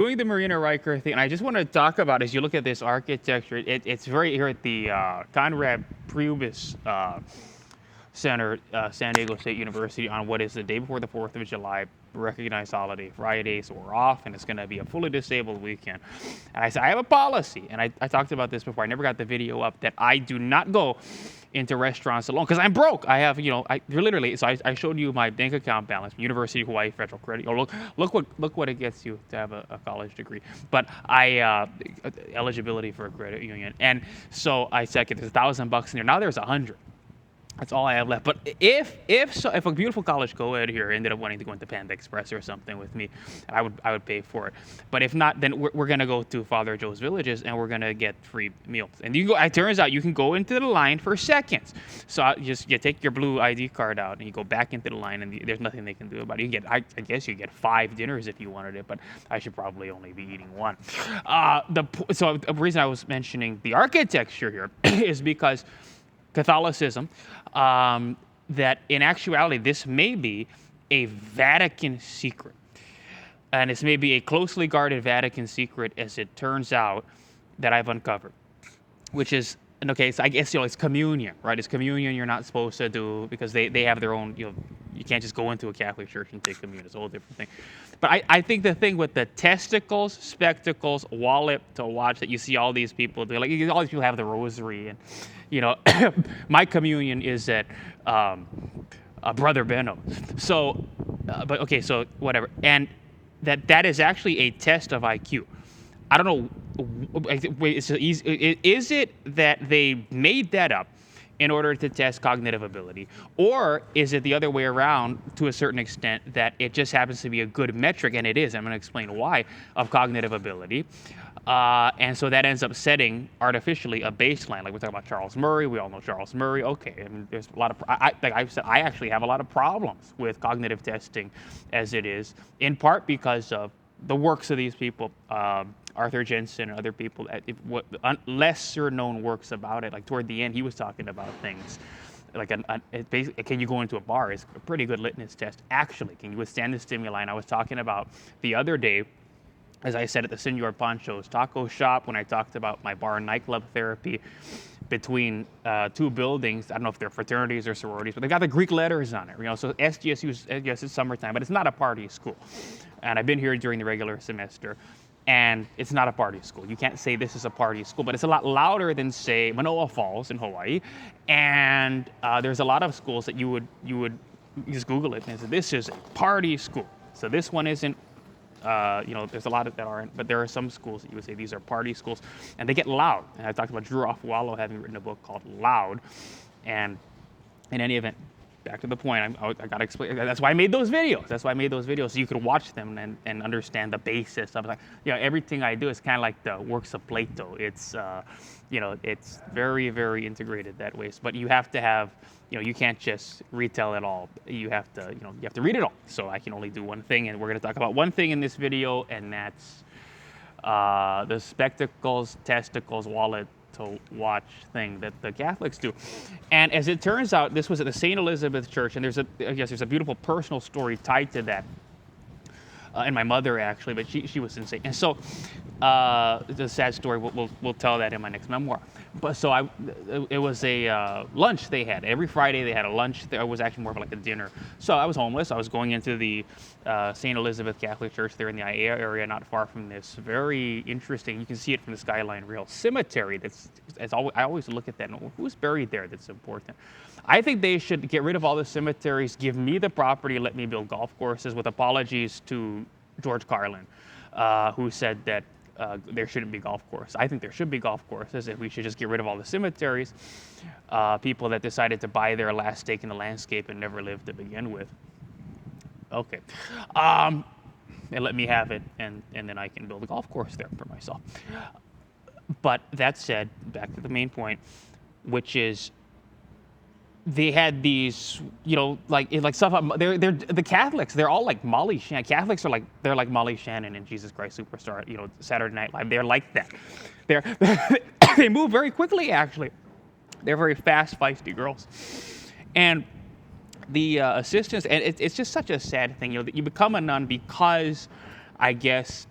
doing the Marina Riker thing, and I just want to talk about, as you look at this architecture, it's very here at the Conrad Priebus Center, San Diego State University, on what is the day before the 4th of July, recognized holiday Friday, so we're off, and it's going to be a fully disabled weekend. And I said, I have a policy, and I talked about this before, I never got the video up, that I do not go into restaurants alone, because I'm broke. I have, literally, so I showed you my bank account balance, University of Hawaii Federal Credit. Oh, look what it gets you to have a college degree. But eligibility for a credit union. And so I said, there's $1,000 in there. Now there's 100. That's all I have left. But if a beautiful college co-ed here ended up wanting to go into Panda Express or something with me, I would pay for it. But if not, then we're gonna go to Father Joe's Villages and we're gonna get free meals. And you go. It turns out you can go into the line for seconds. So you take your blue ID card out and you go back into the line, and there's nothing they can do about it. You can get, I guess you get 5 dinners if you wanted it, but I should probably only be eating 1. So the reason I was mentioning the architecture here is because Catholicism, that in actuality this may be a Vatican secret, and this may be a closely guarded Vatican secret, as it turns out, that I've uncovered, which is, okay, so I guess it's communion, right? It's communion you're not supposed to do because they have their own, you can't just go into a Catholic church and take communion. It's a whole different thing. But I think the thing with the testicles, spectacles, wallet to watch that you see all these people do, like all these people have the rosary, and my communion is at Brother Benno. So, but okay, so whatever, and that is actually a test of IQ. I don't know. Wait, is it that they made that up in order to test cognitive ability, or is it the other way around to a certain extent, that it just happens to be a good metric, and it is, I'm going to explain why, of cognitive ability, and so that ends up setting artificially a baseline. Like we're talking about Charles Murray, we all know Charles Murray. Okay, and there's a lot of, like I've said, I actually have a lot of problems with cognitive testing as it is, in part because of the works of these people, Arthur Jensen and other people, lesser known works about it. Like toward the end, he was talking about things like can you go into a bar? It's a pretty good litmus test. Actually, can you withstand the stimuli? And I was talking about the other day, as I said at the Senor Pancho's taco shop, when I talked about my bar and nightclub therapy between 2 buildings. I don't know if they're fraternities or sororities, but they got the Greek letters on it. So SDSU, yes, it's summertime, but it's not a party school. And I've been here during the regular semester, and it's not a party school. You can't say this is a party school, but it's a lot louder than, say, Manoa Falls in Hawaii. And there's a lot of schools that you would just Google it and say, this is a party school. So this one isn't. There's a lot that aren't, but there are some schools that you would say these are party schools, and they get loud. And I talked about Drew Afualo having written a book called Loud. And in any event, back to the point, I got to explain. That's why I made those videos. So you could watch them and understand the basis of, like, everything I do is kind of like the works of Plato. It's, it's very, very integrated that way. But you have to have, you can't just retell it all. You have to, you have to read it all. So I can only do one thing, and we're going to talk about one thing in this video, and that's the spectacles, testicles, wallet to watch thing that the Catholics do. And as it turns out, this was at the St. Elizabeth Church, and there's a beautiful personal story tied to that. And my mother, actually, but she was insane. And so it's a sad story. We'll tell that in my next memoir. But so it was a lunch they had. Every Friday they had a lunch. It was actually more of like a dinner. So I was homeless. I was going into the St. Elizabeth Catholic Church there in the Aiea area, not far from this very interesting, you can see it from the skyline, real cemetery. I always look at that and who's buried there that's important. I think they should get rid of all the cemeteries, give me the property, let me build golf courses, with apologies to George Carlin, who said that there shouldn't be golf courses. I think there should be golf courses, and we should just get rid of all the cemeteries. People that decided to buy their last stake in the landscape and never lived to begin with. Okay. And let me have it, and then I can build a golf course there for myself. But that said, back to the main point, which is they had these, like stuff. They're the Catholics. They're all like Molly Shannon. Catholics are they're like Molly Shannon in Jesus Christ Superstar. Saturday Night Live. They're like that. They move very quickly. Actually, they're very fast, feisty girls. And the assistants, and it's just such a sad thing. You become a nun because, I guess,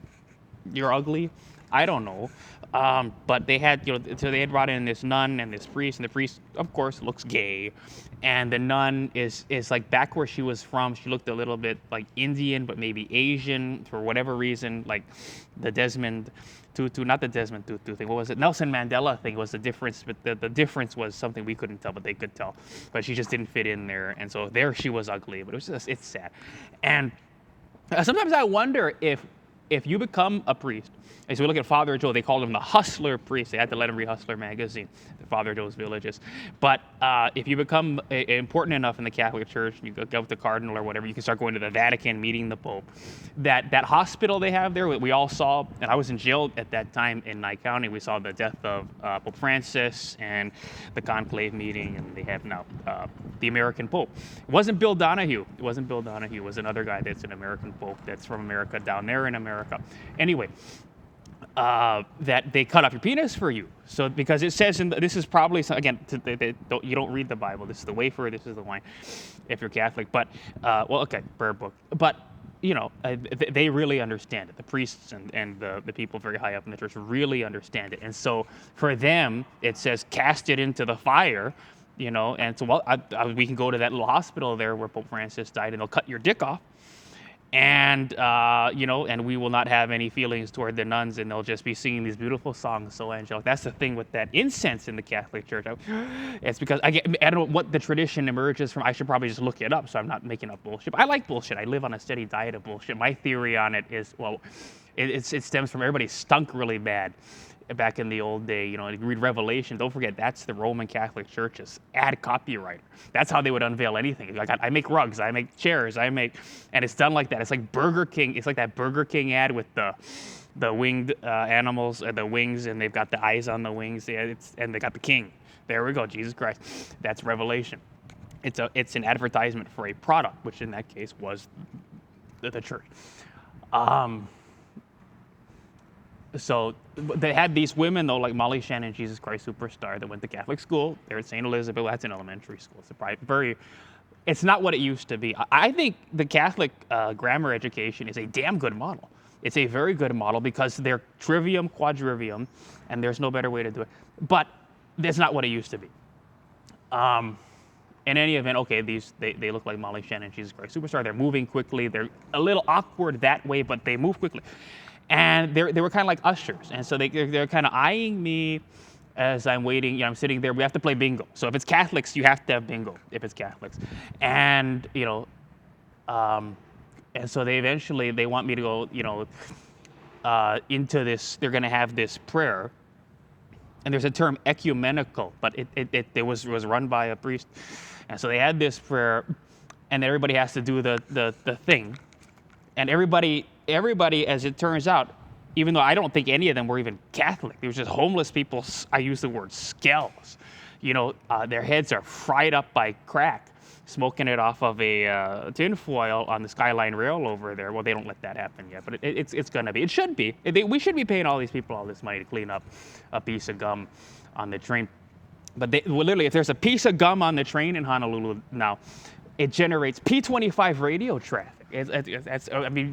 you're ugly. I don't know. But they had, so they had brought in this nun and this priest, and the priest, of course, looks gay, and the nun is like back where she was from. She looked a little bit like Indian, but maybe Asian for whatever reason, like the Desmond Tutu, not the Desmond Tutu thing. What was it? Nelson Mandela thing was the difference, but the difference was something we couldn't tell, but they could tell. But she just didn't fit in there, and so there she was ugly. But it's sad, and sometimes I wonder if you become a priest, and so we look at Father Joe, they called him the hustler priest. They had to let him read Hustler magazine, Father Joe's Villages. But if you become important enough in the Catholic Church, you go with the cardinal or whatever, you can start going to the Vatican, meeting the Pope. That hospital they have there, we all saw, and I was in jail at that time in Nye County. We saw the death of Pope Francis and the conclave meeting, and they have now the American Pope. It wasn't Bill Donahue. It was another guy that's an American Pope that's from America down there in America. Anyway, that they cut off your penis for you. So because it says, this is probably, again, you don't read the Bible. This is the wafer, this is the wine, if you're Catholic. But, prayer book. But, they really understand it. The priests and the people very high up in the church really understand it. And so for them, it says, cast it into the fire. And so, we can go to that little hospital there where Pope Francis died, and they'll cut your dick off. And, and we will not have any feelings toward the nuns, and they'll just be singing these beautiful songs, so angelic. That's the thing with that incense in the Catholic Church. It's because, I don't know what the tradition emerges from. I should probably just look it up so I'm not making up bullshit. But I like bullshit. I live on a steady diet of bullshit. My theory on it is, it stems from everybody stunk really bad back in the old day. You read Revelation. Don't forget, that's the Roman Catholic Church's ad copywriter. That's how they would unveil anything. Like, I make rugs, I make chairs, and it's done like that. It's like Burger King. It's like that Burger King ad with the winged animals, the wings, and they've got the eyes on the wings. And they got the king. There we go, Jesus Christ. That's Revelation. It's an advertisement for a product, which in that case was the church. So they had these women, though, like Molly Shannon, Jesus Christ Superstar, that went to Catholic school. They're at St. Elizabeth. Well, that's an elementary school. It's not what it used to be. I think the Catholic grammar education is a damn good model. It's a very good model because they're trivium, quadrivium, and there's no better way to do it. But that's not what it used to be. In any event, okay, they look like Molly Shannon, Jesus Christ Superstar. They're moving quickly. They're a little awkward that way, but they move quickly. And they were kind of like ushers. And so they're kind of eyeing me as I'm waiting. I'm sitting there. We have to play bingo. So if it's Catholics, you have to have bingo if it's Catholics. And, and so they want me to go, into this. They're going to have this prayer. And there's a term ecumenical, but it was run by a priest. And so they had this prayer, and everybody has to do the thing. And everybody, as it turns out, even though I don't think any of them were even Catholic, they were just homeless people. I use the word skells. Their heads are fried up by crack, smoking it off of a tinfoil on the Skyline Rail over there. Well, they don't let that happen yet, but it's going to be. It should be. We should be paying all these people all this money to clean up a piece of gum on the train. But literally, if there's a piece of gum on the train in Honolulu now, it generates P25 radio traffic.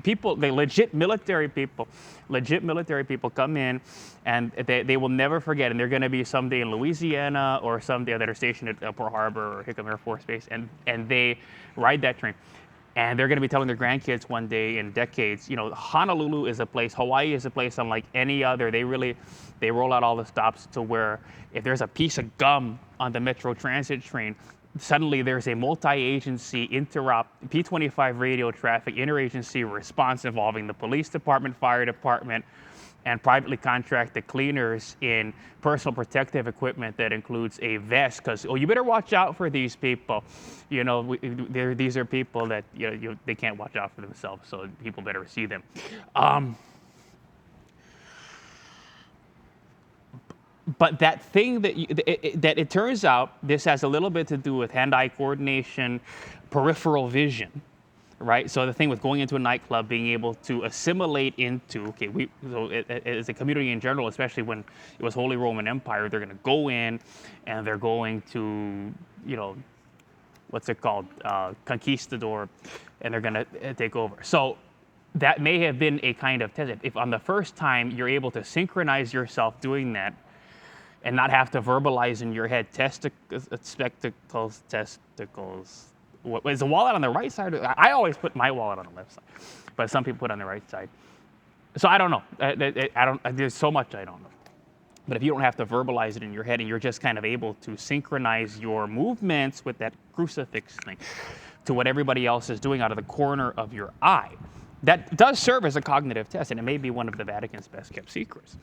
People, the legit military people come in, and they will never forget. And they're going to be someday in Louisiana or someday that are stationed at Pearl Harbor or Hickam Air Force Base, and they ride that train. And they're going to be telling their grandkids one day in decades, Honolulu is a place, Hawaii is a place unlike any other. They roll out all the stops to where if there's a piece of gum on the Metro Transit train, suddenly there's a multi-agency P25 radio traffic interagency response involving the police department, fire department, and privately contracted cleaners in personal protective equipment that includes a vest. Because you better watch out for these people. These are people that they can't watch out for themselves, so people better see them. But that thing that it turns out, this has a little bit to do with hand-eye coordination, peripheral vision, right? So the thing with going into a nightclub, being able to assimilate into, as a community in general, especially when it was Holy Roman Empire, they're going to go in and they're going to, what's it called, conquistador, and they're going to take over. So that may have been a kind of test. If on the first time you're able to synchronize yourself doing that and not have to verbalize in your head testicles. What, is the wallet on the right side? I always put my wallet on the left side, but some people put it on the right side. So I don't know. I don't. There's so much I don't know. But if you don't have to verbalize it in your head and you're just kind of able to synchronize your movements with that crucifix thing to what everybody else is doing out of the corner of your eye, that does serve as a cognitive test, and it may be one of the Vatican's best kept secrets.